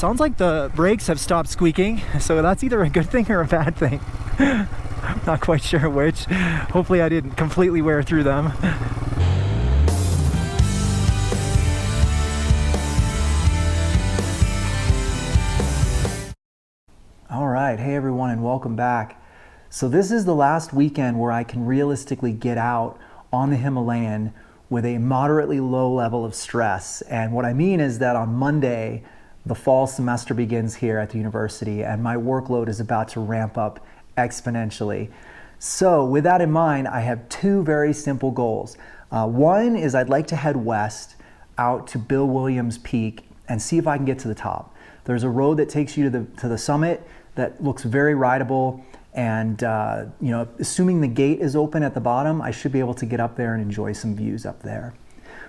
sounds like the brakes have stopped squeaking, so that's either a good thing or a bad thing. I'm not quite sure which. Hopefully I didn't completely wear through them. All right, hey everyone, and welcome back. So this is the last weekend where I can realistically get out on the Himalayan with a moderately low level of stress. And what I mean is that on Monday, the fall semester begins here at the university, and my workload is about to ramp up exponentially. So with that in mind, I have two very simple goals. One is I'd like to head west out to Bill Williams Peak and see if I can get to the top. There's a road that takes you to the summit that looks very rideable, and you know, assuming the gate is open at the bottom, I should be able to get up there and enjoy some views up there.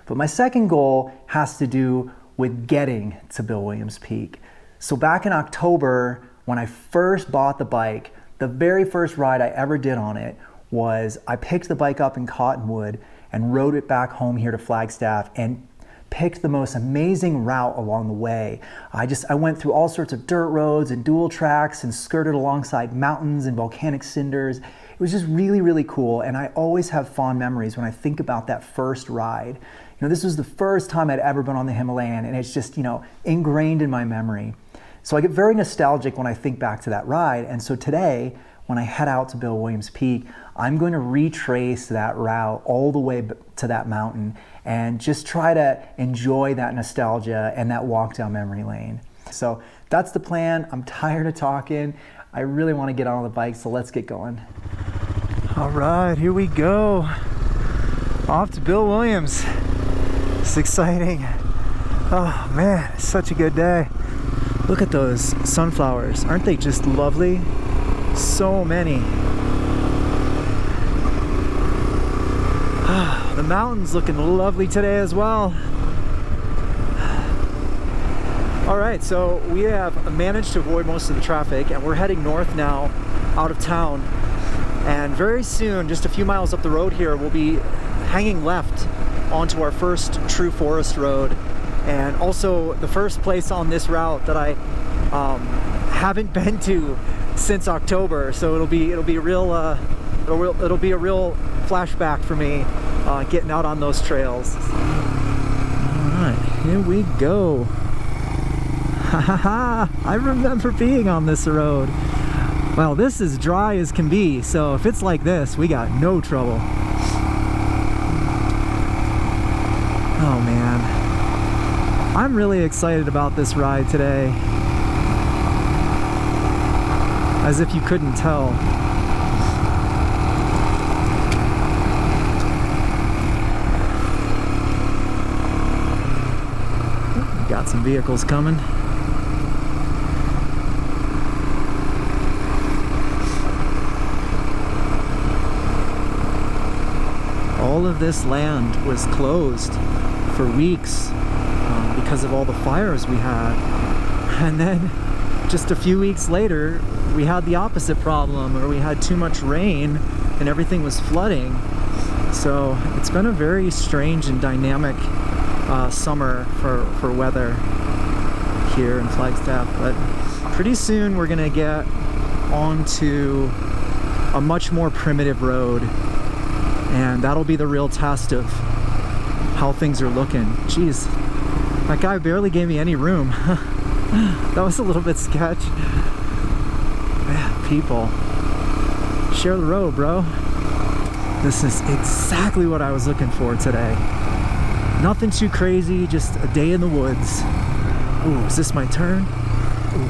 But my second goal has to do with getting to Bill Williams Peak. So back in October, when I first bought the bike, the very first ride I ever did on it was I picked the bike up in Cottonwood and rode it back home here to Flagstaff and picked the most amazing route along the way. I went through all sorts of dirt roads and dual tracks and skirted alongside mountains and volcanic cinders. It was just really, really cool, and I always have fond memories when I think about that first ride. You know, this was the first time I'd ever been on the Himalayan, and it's just, you know, ingrained in my memory. So I get very nostalgic when I think back to that ride, and so today, when I head out to Bill Williams Peak, I'm going to retrace that route all the way to that mountain and just try to enjoy that nostalgia and that walk down memory lane. So that's the plan. I'm tired of talking. I really want to get on the bike, so let's get going. All right, here we go. Off to Bill Williams. It's exciting. Oh man, it's such a good day. Look at those sunflowers. Aren't they just lovely? So many. The mountain's looking lovely today as well. All right, so we have managed to avoid most of the traffic, and we're heading north now out of town. And very soon, just a few miles up the road here, we'll be hanging left onto our first true forest road, and also the first place on this route that I haven't been to since October. So it'll be a real flashback for me getting out on those trails. All right, here we go. Ha ha ha! I remember being on this road. Well, this is dry as can be, so if it's like this, we got no trouble. Oh man, I'm really excited about this ride today. As if you couldn't tell. Got some vehicles coming. All of this land was closed for weeks because of all the fires we had. And then just a few weeks later, we had the opposite problem, where we had too much rain and everything was flooding. So it's been a very strange and dynamic summer for weather here in Flagstaff. But pretty soon we're gonna get onto a much more primitive road, and that'll be the real test of how things are looking. Jeez, that guy barely gave me any room. That was a little bit sketch. Man, people, share the road, bro. This is exactly what I was looking for today. Nothing too crazy, just a day in the woods. Ooh, is this my turn? Ooh,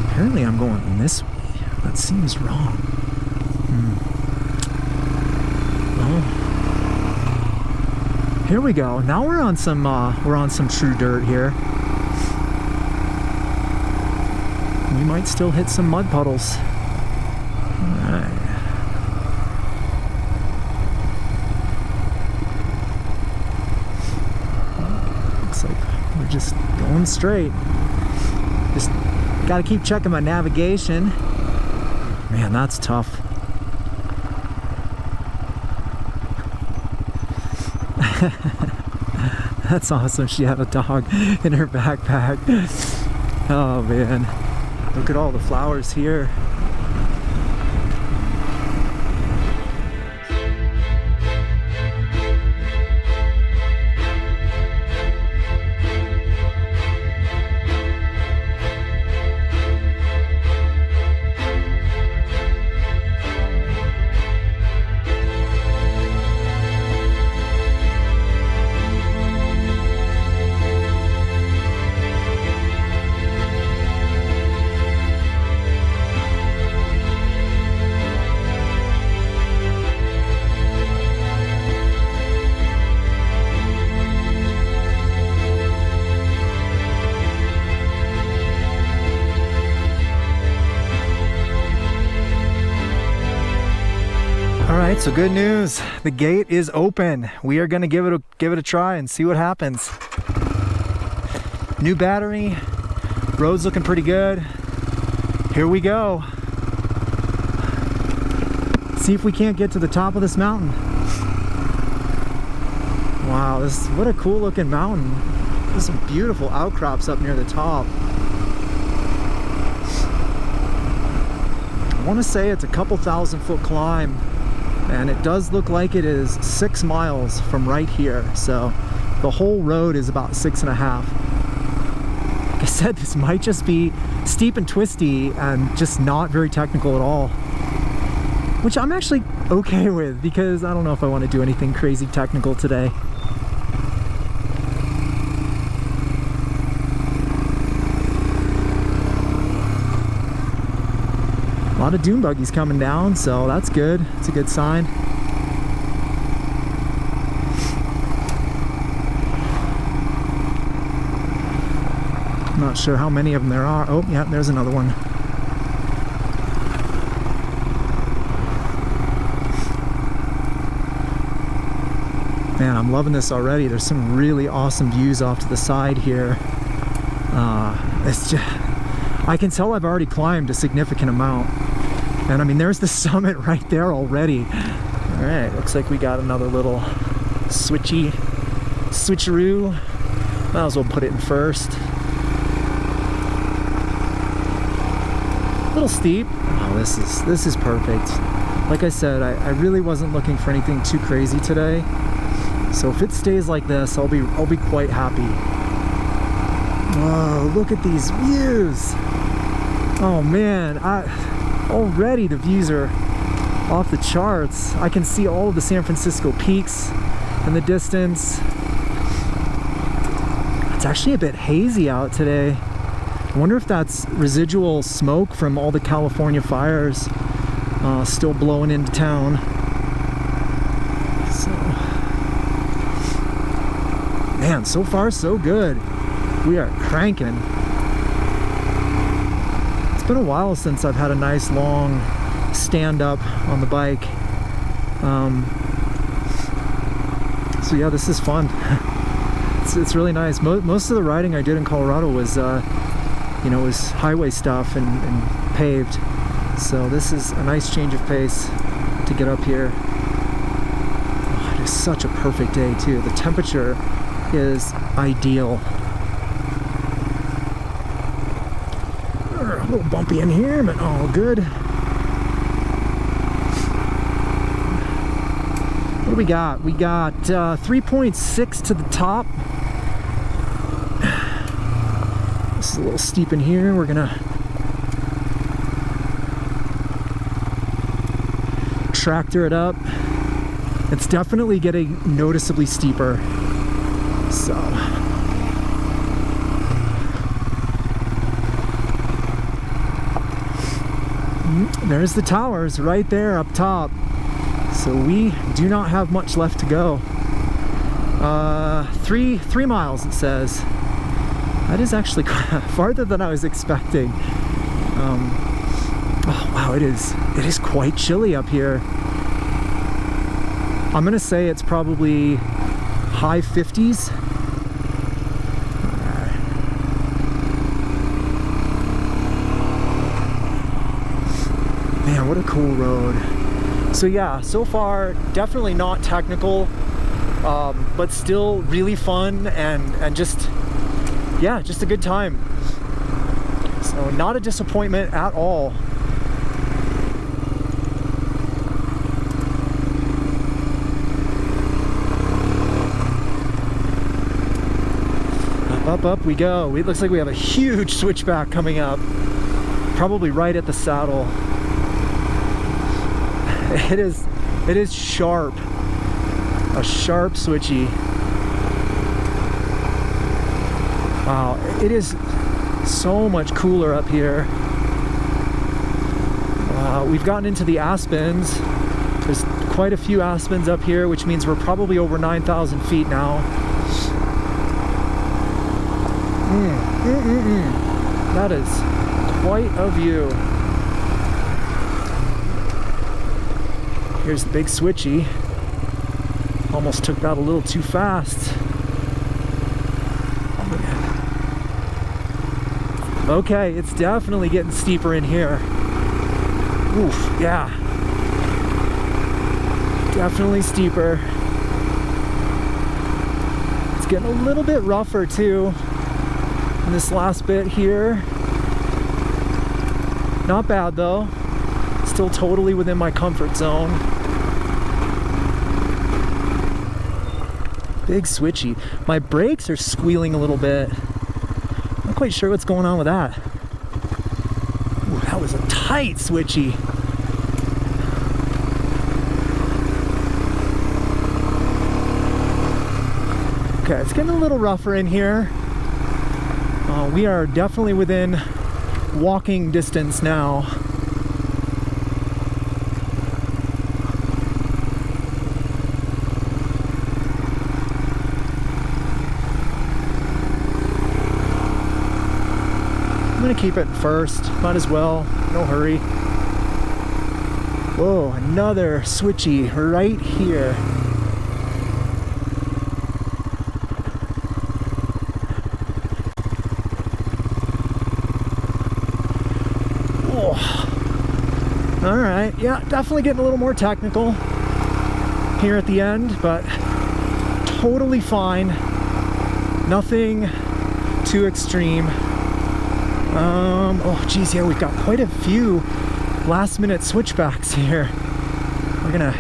apparently I'm going this way. That seems wrong. Well, here we go. Now we're on some true dirt here. We might still hit some mud puddles. Alright. Looks like we're just going straight. Just gotta keep checking my navigation. Man, that's tough. That's awesome. She had a dog in her backpack. Oh man, look at all the flowers here. Alright, so good news. The gate is open. We are gonna give it a try and see what happens. New battery, road's looking pretty good. Here we go. See if we can't get to the top of this mountain. Wow, what a cool looking mountain. There's some beautiful outcrops up near the top. I want to say it's a couple 1,000-foot climb, and it does look like it is 6 miles from right here. So the whole road is about 6.5. Like I said, this might just be steep and twisty and just not very technical at all, which I'm actually okay with, because I don't know if I want to do anything crazy technical today. A lot of dune buggies coming down, so that's good. It's a good sign. I'm not sure how many of them there are. Oh, yeah, there's another one. Man, I'm loving this already. There's some really awesome views off to the side here. It's just, I can tell I've already climbed a significant amount. And I mean, there's the summit right there already. All right, looks like we got another little switcheroo. Might as well put it in first. A little steep. Oh, this is perfect. Like I said, I really wasn't looking for anything too crazy today. So if it stays like this, I'll be quite happy. Whoa, look at these views. Oh man, already the views are off the charts. I can see all of the San Francisco peaks in the distance. It's actually a bit hazy out today. I wonder if that's residual smoke from all the California fires still blowing into town. So, man, so far so good. We are cranking. It's been a while since I've had a nice long stand up on the bike. So yeah, this is fun. It's really nice. Most of the riding I did in Colorado was was highway stuff and paved. So this is a nice change of pace to get up here. Oh, it is such a perfect day too. The temperature is ideal. A little bumpy in here, but all good. What do we got? We got 3.6 to the top. This is a little steep in here. We're gonna tractor it up. It's definitely getting noticeably steeper. So there's the towers right there up top. So we do not have much left to go. 3 miles it says. That is actually farther than I was expecting. Oh wow, it is quite chilly up here. I'm gonna say it's probably high 50s. Man, what a cool road. So yeah, so far definitely not technical. but still really fun and just, yeah, just a good time. So not a disappointment at all. Up we go. It looks like we have a huge switchback coming up, probably right at the saddle. It is sharp, a sharp switchy. Wow, it is so much cooler up here. We've gotten into the aspens. There's quite a few aspens up here, which means we're probably over 9,000 feet now. That is quite a view. Here's the big switchy. Almost took that a little too fast. Okay, it's definitely getting steeper in here. Oof, yeah. Definitely steeper. It's getting a little bit rougher too in this last bit here. Not bad though. Still totally within my comfort zone. Big switchy. My brakes are squealing a little bit. Not quite sure what's going on with that. Ooh, that was a tight switchy. Okay, it's getting a little rougher in here. We are definitely within walking distance now. I'm gonna keep it first, might as well, no hurry. Whoa, another switchy right here. All right, yeah, definitely getting a little more technical here at the end, but totally fine. Nothing too extreme. Oh geez, yeah, we've got quite a few last minute switchbacks here. We're gonna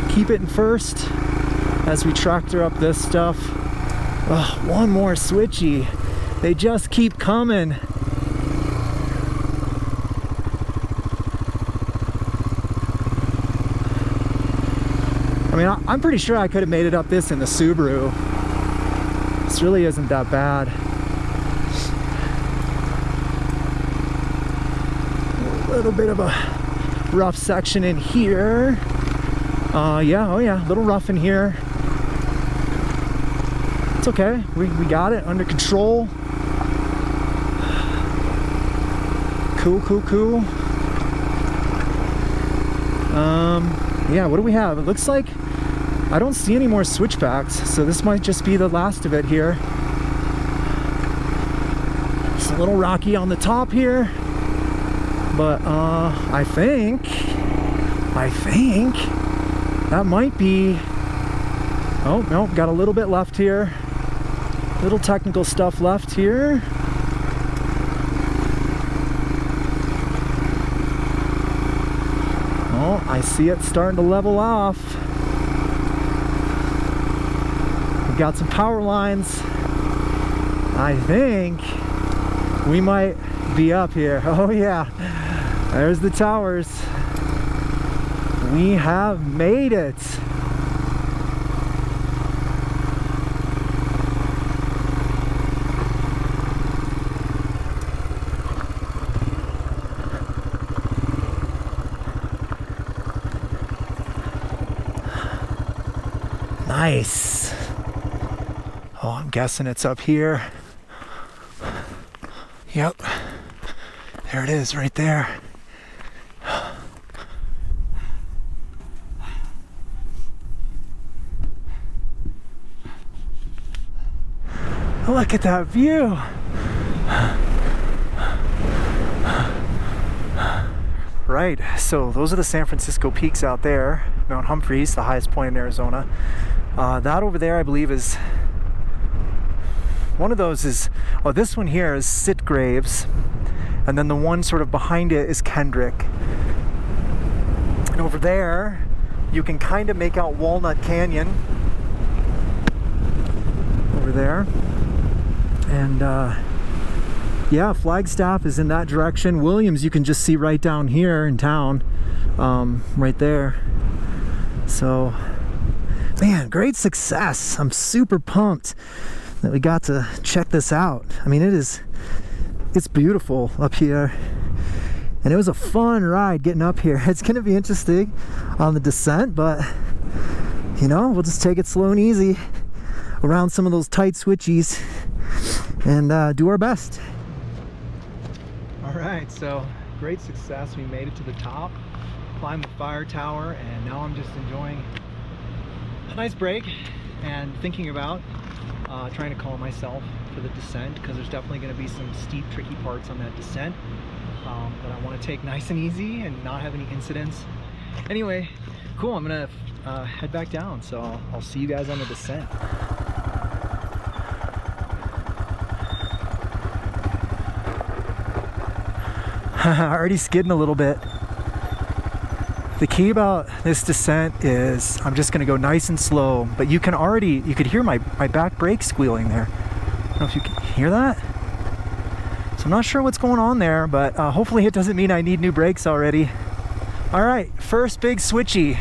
keep it in first as we tractor up this stuff. Oh, one more switchy. They just keep coming. I mean, I'm pretty sure I could have made it up this in the Subaru. This really isn't that bad. A little bit of a rough section in here. Yeah, oh yeah, a little rough in here. It's okay, we got it under control. Cool. Yeah, what do we have? It looks like I don't see any more switchbacks, so this might just be the last of it here. It's a little rocky on the top here, but I think that might be. Oh no, got a little bit left here. Little technical stuff left here. Oh, I see it starting to level off. We've got some power lines. I think we might be up here. Oh yeah, there's the towers. We have made it. Nice. Oh, I'm guessing it's up here. Yep. There it is right there. Look at that view. Right, so those are the San Francisco peaks out there. Mount Humphreys, the highest point in Arizona. That over there, I believe, is one of those is, oh, this one here is Sitgraves, and then the one sort of behind it is Kendrick. And over there, you can kind of make out Walnut Canyon over there. And yeah, Flagstaff is in that direction. Williams, you can just see right down here in town, right there. So, man, great success. I'm super pumped that we got to check this out. I mean, it's beautiful up here, and it was a fun ride getting up here. It's gonna be interesting on the descent, but you know, we'll just take it slow and easy around some of those tight switchies and do our best. All right, so great success. We made it to the top, climbed the fire tower, and now I'm just enjoying a nice break and thinking about trying to calm myself for the descent, because there's definitely going to be some steep, tricky parts on that descent that I want to take nice and easy and not have any incidents. Anyway, cool. I'm going to head back down, so I'll see you guys on the descent. Already skidding a little bit. The key about this descent is I'm just going to go nice and slow, but you could hear my back brake squealing there. I don't know if you can hear that. So I'm not sure what's going on there, but hopefully it doesn't mean I need new brakes already. All right, first big switchy.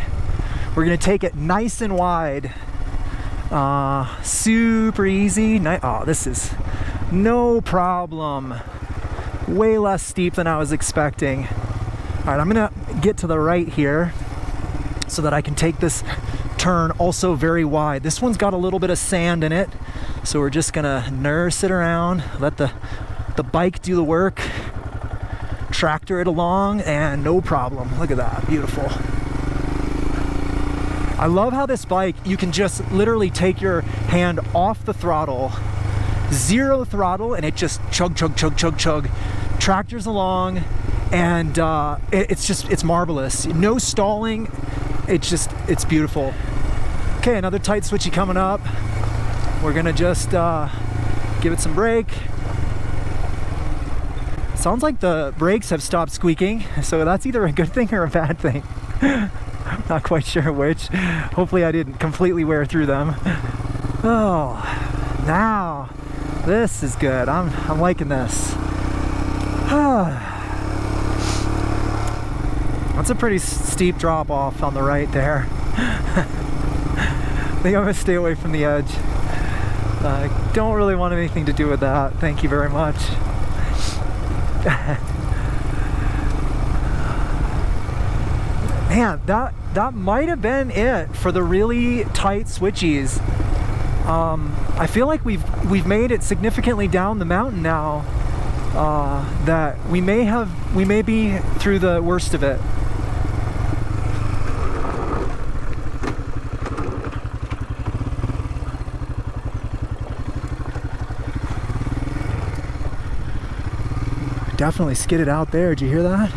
We're going to take it nice and wide. Super easy. Oh, this is no problem. Way less steep than I was expecting. All right, I'm gonna get to the right here so that I can take this turn also very wide. This one's got a little bit of sand in it, so we're just gonna nurse it around, let the bike do the work, tractor it along, and no problem. Look at that, beautiful. I love how this bike, you can just literally take your hand off the throttle, zero throttle, and it just chug, chug, chug, chug, chug, tractors along. And it's marvelous. No stalling. It's beautiful. Okay, another tight switchy coming up. We're gonna just give it some brake. Sounds like the brakes have stopped squeaking, so that's either a good thing or a bad thing. Not quite sure which. Hopefully I didn't completely wear through them. Oh, now this is good. I'm liking this. That's a pretty steep drop off on the right there. I think I'm gonna stay away from the edge. I don't really want anything to do with that. Thank you very much. Man, that might have been it for the really tight switchies. I feel like we've made it significantly down the mountain now. That we may be through the worst of it. Definitely skidded out there. Did you hear that?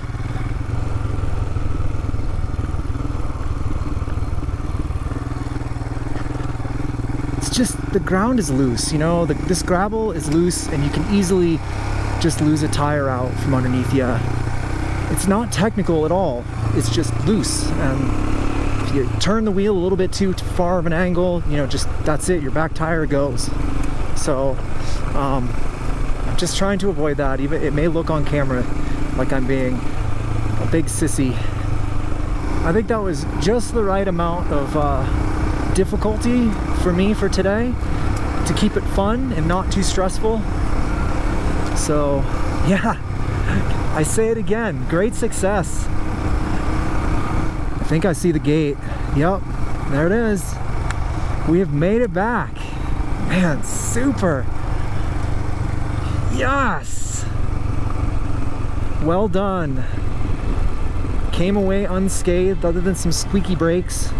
It's just the ground is loose, you know, this gravel is loose, and you can easily just lose a tire out from underneath you. It's not technical at all. It's just loose, and if you turn the wheel a little bit too far of an angle, you know, just that's it. Your back tire goes. So I'm just trying to avoid that. Even it may look on camera like I'm being a big sissy. I think that was just the right amount of difficulty for me for today, to keep it fun and not too stressful. So yeah, I say it again, great success. I think I see the gate. Yep, there it is. We have made it back. Man, super. Yes! Well done. Came away unscathed other than some squeaky brakes.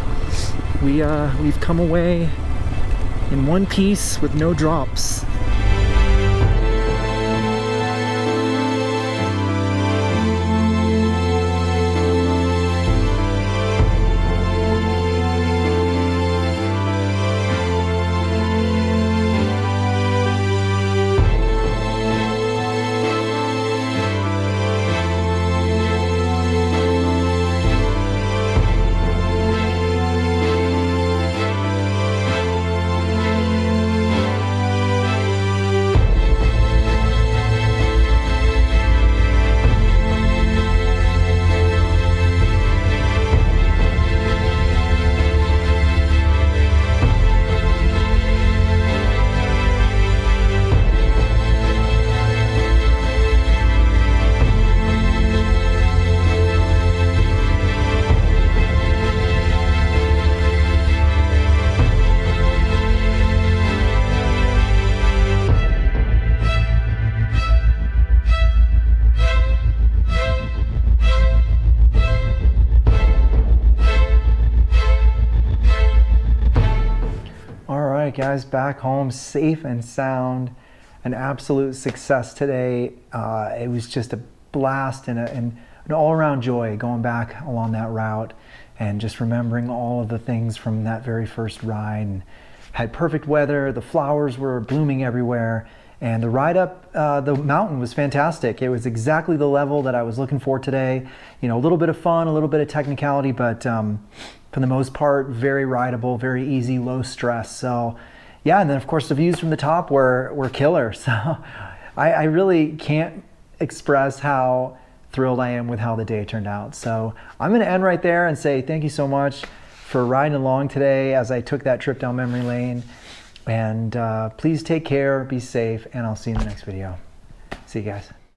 We've come away in one piece with no drops. guys, back home safe and sound. An absolute success today. It was just a blast and an all-around joy going back along that route and just remembering all of the things from that very first ride. And had perfect weather, the flowers were blooming everywhere, and the ride up the mountain was fantastic. It was exactly the level that I was looking for today. You know, a little bit of fun, a little bit of technicality, but for the most part, very rideable, very easy, low stress. So yeah, and then of course the views from the top were killer. So I really can't express how thrilled I am with how the day turned out. So I'm going to end right there and say thank you so much for riding along today as I took that trip down memory lane. And please take care, be safe, and I'll see you in the next video. See you guys.